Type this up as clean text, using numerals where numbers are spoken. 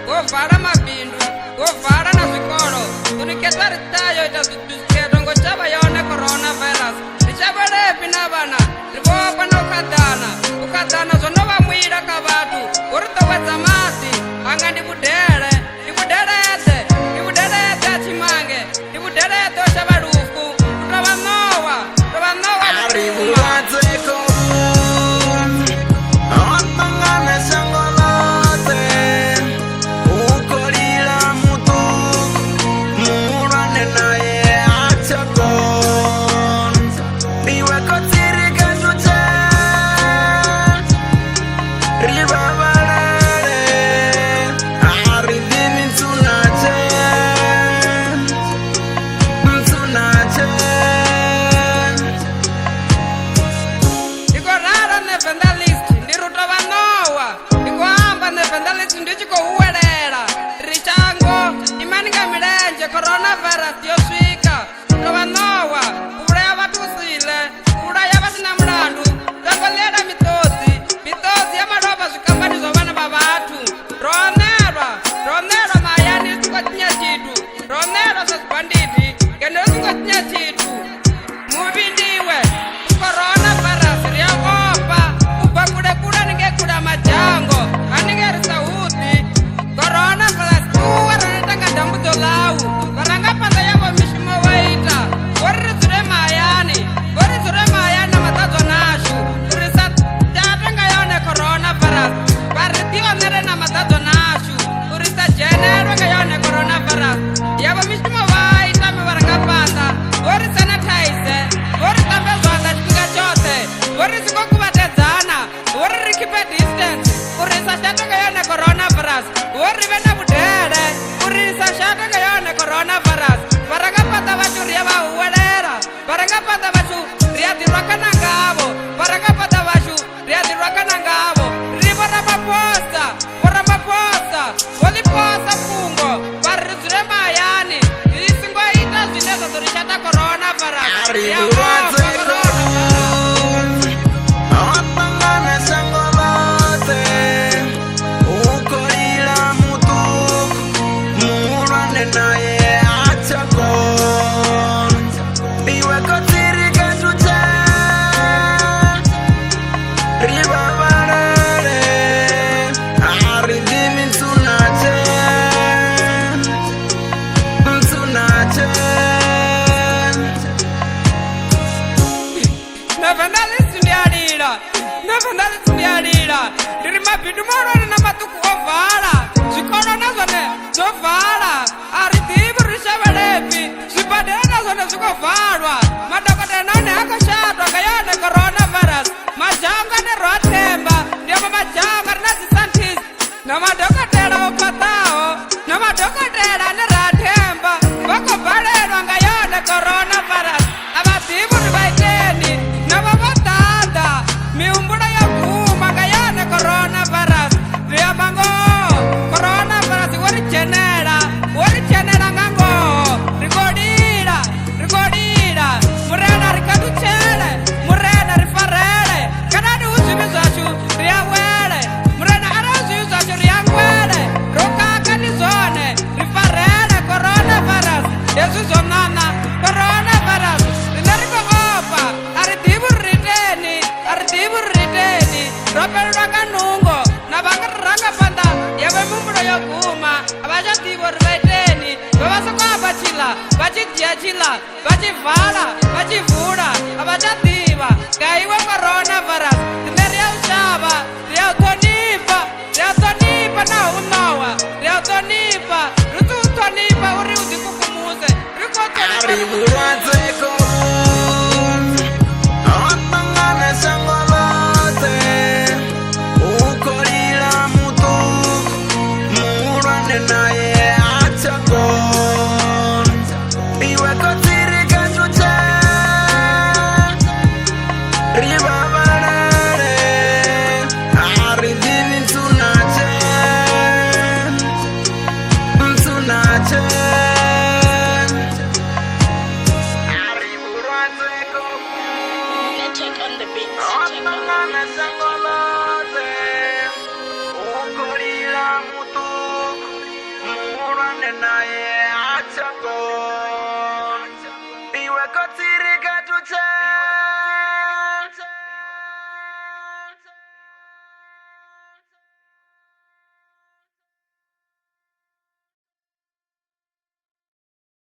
Govara mabindu, govara na zvikoro. Kuniketa ritayo ita zvitusketo ngochava yone coronavirus. Richava repi na vana, rivopa na ukadhana. Ukadhana zonova mwira kavatu. Urutowedza mati, anga ndikudere. Ndikudere chimange. Ndikudere ochava rufu. Kutova nowa. Coronavirus yosvika tova nowa uraya vatusile uraya vasina mulandu tangolera mitozi yamadova zvikambani zvovana vavatu ronerwa mayani risikotinya chitu ronerwa sezibanditi ngendo risikotinya chitu muvindiwe coronavirus riyaopa kubva kuda ningekuda majango anenge risauti coronavirus uwa ranetanga dambudzo lau varangapanda yavo mishimo waita vorizure mayani na matadzo nashu kurisa tatenga yone coronavirus varitionere na matadzo nashu kurisa jenerwe nga yone coronavirus yavo mishimo waita mivarangapanda vori sanitize vori tambezvanga chipinga chose vori singokuvatedzana vori rikipe distance kurisa shatenga yone coronavirus vori vena budere kurisa shatenga yone coronavirus varangapanda vachu riya vahuwelera varangapanda vachu riya dirwakana ngavo varangapanda vachu riya dirwakana ngavo rivo ramaposta voliposa fungo varizure mayani risingoita zvinezvo zvorishata coronavirus Navandalisundiadira ndiri mabhindu maonani namatuku ovhala zvikoro nazvone zvovhala aridivi rishava repi zvibhadhera nazvone zvikovhalwa madhokodheya nane akashatwa ngayane coronavirus majanga nerwatemba ndiyamo majanga rinadzisantist namadhokodhera vopatawo namadhokodhera nerwatemba vakobhalelwa ngayane coronavirus avadivi uri vaiteni navavadhadha miumbulo yaguma ngayane coronavirus riyamango coronavirus worijenera ngango rikodira murena rikatuchele murena rifarele kanani uzvivi zvachu riyawele murena ari uzvivi zvachu riyangwele rokakanizone rifarele coronavirus yezvizvonana coronavirus rinerikoopa aridivi ririteni ropelelwa kanungo navangarangapanda yave mumbulo yoguma avachadivi uri vaiteni vavasokoapa chila vachidziya chila vachivhala vachivhura avachadiva ngaiwe coronavirus rine riyaushava riyauthonipa naunowa riyauthonipa ritiuthonipa uri udzikukumuse rikothonipa mwana sangolote ungorira mutu murane naye achako iwe kotirika tuche